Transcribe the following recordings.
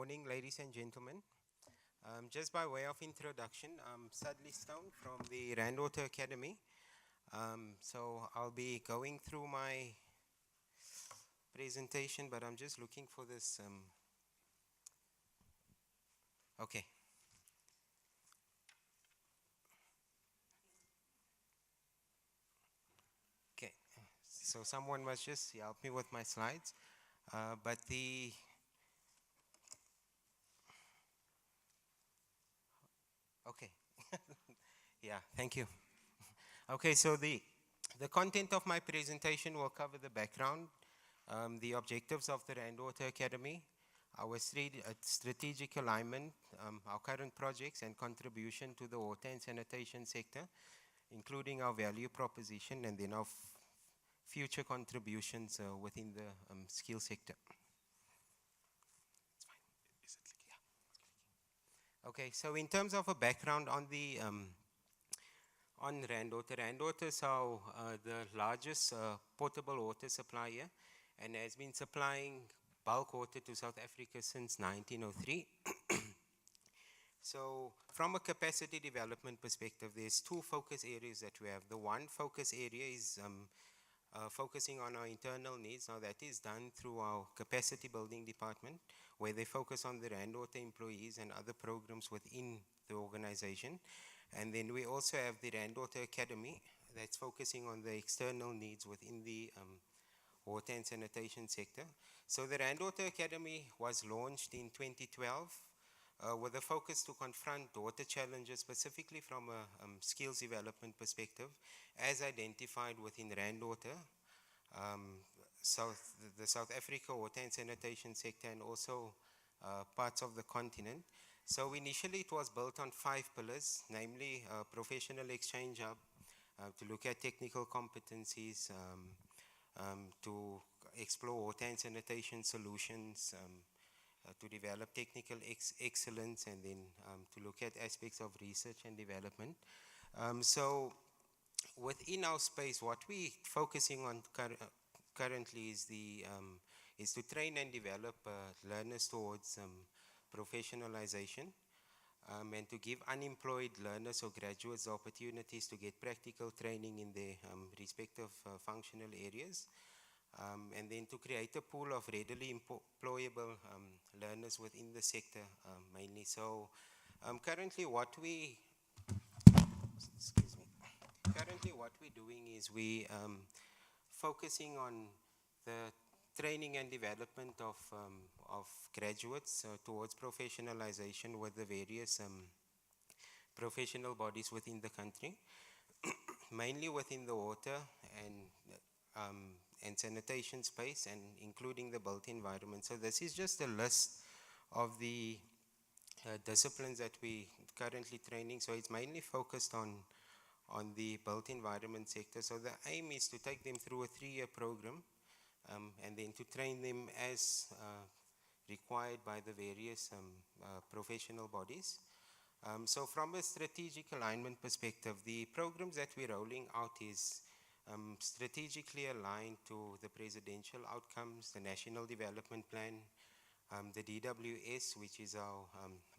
morning, ladies and gentlemen. Just by way of introduction, I'm Sudley Stone from the Randwater Academy. So I'll be going through my presentation, but I'm just looking for this. Okay. Okay. So someone must just help me with my slides. But the okay. Yeah. Thank you. Okay. So the content of my presentation will cover the background, the objectives of the Randwater Academy, our strategic alignment, our current projects and contribution to the water and sanitation sector, including our value proposition and then our future contributions within the skill sector. Is it clicking? Yeah. Okay, so in terms of a background on the on Randwater is the largest potable water supplier and has been supplying bulk water to South Africa since 1903. So from a capacity development perspective, there's two focus areas that we have. The one focus area is focusing on our internal needs. Now that is done through our capacity building department, where they focus on the Randwater employees and other programs within the organization. And then we also have the Randwater Academy that's focusing on the external needs within the water and sanitation sector. So the Randwater Academy was launched in 2012 with a focus to confront water challenges specifically from a skills development perspective as identified within Randwater, the South Africa water and sanitation sector and also parts of the continent. So initially it was built on 5 pillars, namely professional exchange hub, to look at technical competencies, to explore water and sanitation solutions, to develop technical excellence, and then to look at aspects of research and development. So within our space, what we're focusing on currently is to train and develop learners towards professionalization, and to give unemployed learners or graduates opportunities to get practical training in their respective functional areas, and then to create a pool of readily employable learners within the sector mainly. So currently what we're doing is we focusing on the training and development of graduates towards professionalization with the various professional bodies within the country, mainly within the water and sanitation space, and including the built environment. So this is just a list of the disciplines that we currently training. So it's mainly focused on the built environment sector. So the aim is to take them through a 3-year program, and then to train them as required by the various professional bodies. So from a strategic alignment perspective, the programs that we're rolling out is strategically aligned to the presidential outcomes, the National Development Plan, the DWS, which is our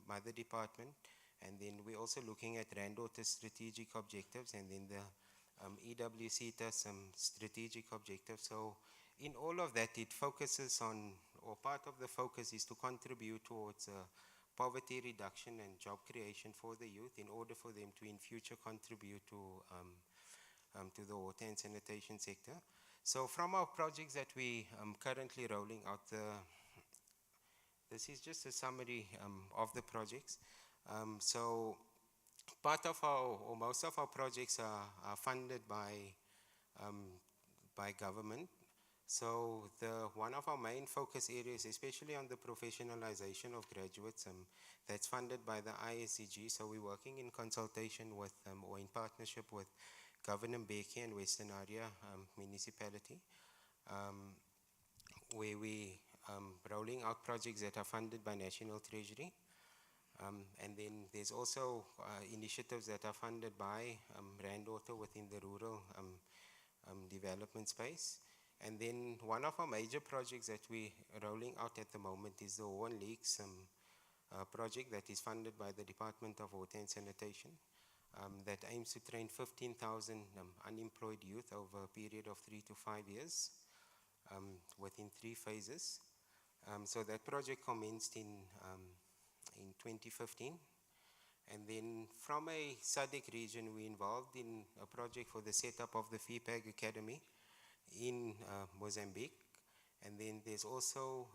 mother department, and then we're also looking at Randwater strategic objectives, and then the EWCTA strategic objectives. So in all of that, it focuses on, or part of the focus is to contribute towards poverty reduction and job creation for the youth in order for them to in future contribute to the water and sanitation sector. So from our projects that we currently rolling out, this is just a summary of the projects. So part of our, or most of our projects are funded by government. So one of our main focus areas, especially on the professionalization of graduates, that's funded by the ISCG. So we're working in consultation with, or in partnership with Governor Mbeki and Western Area Municipality, where we rolling out projects that are funded by National Treasury. And then there's also initiatives that are funded by Randwater within the rural development space. And then one of our major projects that we're rolling out at the moment is the Horn Lakes project that is funded by the Department of Water and Sanitation, that aims to train 15,000 unemployed youth over a period of 3 to 5 years within 3 phases. So that project commenced in 2015. And then from a SADC region, we involved in a project for the setup of the FEPAG Academy in Mozambique. And then there's also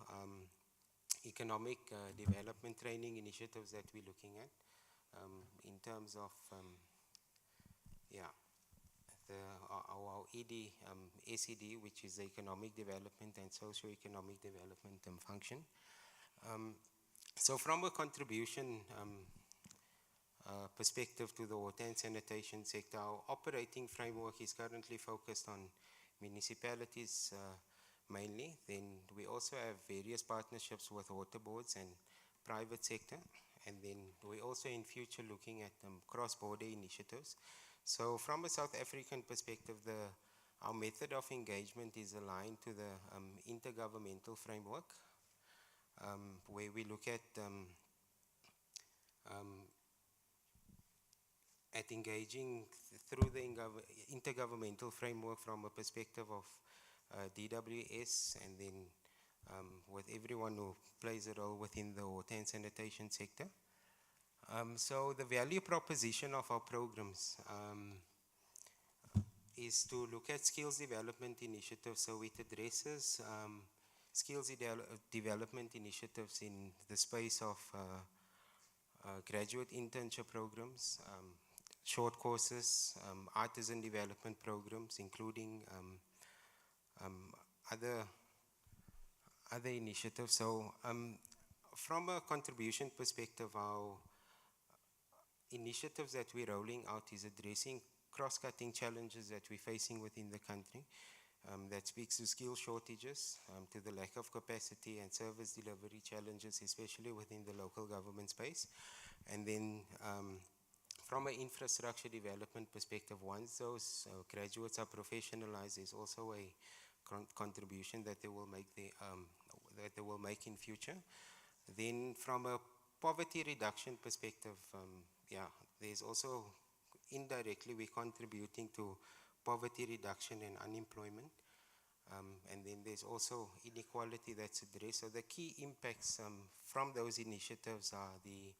economic development training initiatives that we're looking at in terms of, our ED, SED, which is the Economic Development and Socio-Economic Development function. So from a contribution perspective to the water and sanitation sector, our operating framework is currently focused on municipalities mainly. Then we also have various partnerships with water boards and private sector. And then we also in future looking at cross-border initiatives. So from a South African perspective, our method of engagement is aligned to the intergovernmental framework, where we look at engaging through the intergovernmental framework from a perspective of DWS, and then with everyone who plays a role within the water and sanitation sector. So the value proposition of our programs is to look at skills development initiatives. So it addresses skills development initiatives in the space of graduate internship programs, short courses, artisan development programs, including other initiatives. So from a contribution perspective, our initiatives that we're rolling out is addressing cross-cutting challenges that we're facing within the country. That speaks to skill shortages, to the lack of capacity and service delivery challenges, especially within the local government space. And then from an infrastructure development perspective, once those graduates are professionalized, there's also a contribution that they will make in future. Then from a poverty reduction perspective, there's also indirectly we're contributing to poverty reduction and unemployment. And then there's also inequality that's addressed. So the key impacts from those initiatives are the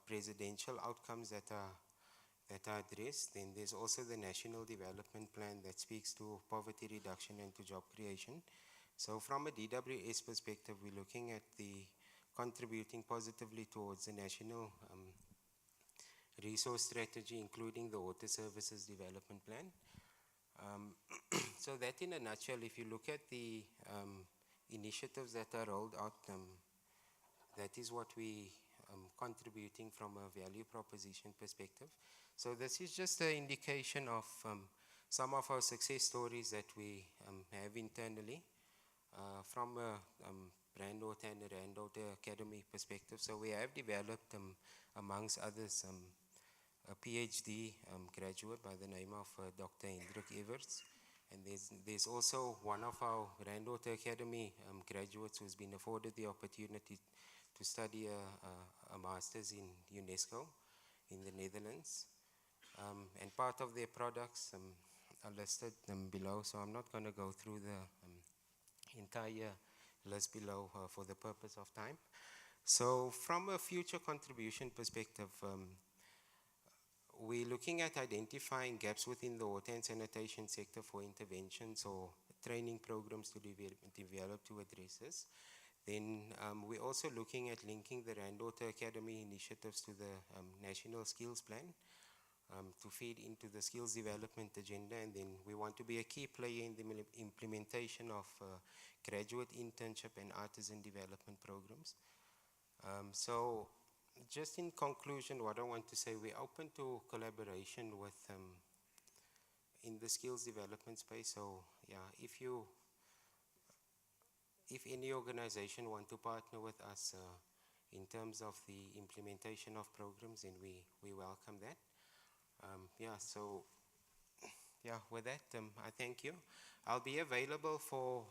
presidential outcomes that are addressed. Then there's also the National Development Plan that speaks to poverty reduction and to job creation. So from a DWS perspective, we're looking at the contributing positively towards the National Resource Strategy, including the Water Services Development Plan. So that in a nutshell, if you look at the initiatives that are rolled out, that is what we contributing from a value proposition perspective. So this is just an indication of some of our success stories that we have internally from a Brand Water and a Rand Water Academy perspective. So we have developed, amongst others, a PhD graduate by the name of Dr. Hendrik Everts. And there's also one of our Rand Water Academy graduates who's been afforded the opportunity to study a master's in UNESCO in the Netherlands. And part of their products are listed below, so I'm not going to go through the entire list below for the purpose of time. So from a future contribution perspective, we're looking at identifying gaps within the water and sanitation sector for interventions or training programs to develop to address this. Then we're also looking at linking the Rand Water Academy initiatives to the National Skills Plan to feed into the skills development agenda. And then we want to be a key player in the implementation of graduate internship and artisan development programs. So just in conclusion, what I want to say, we're open to collaboration with in the skills development space. So yeah, if any organization want to partner with us in terms of the implementation of programs, then we welcome that. So Yeah, with that, I thank you. I'll be available for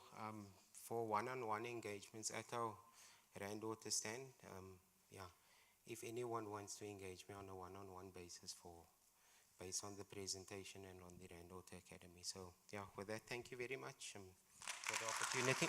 one-on-one engagements at our Randwater stand. Yeah, if anyone wants to engage me on a one-on-one basis based on the presentation and on the Randwater Academy. So yeah, with that, thank you very much for the opportunity.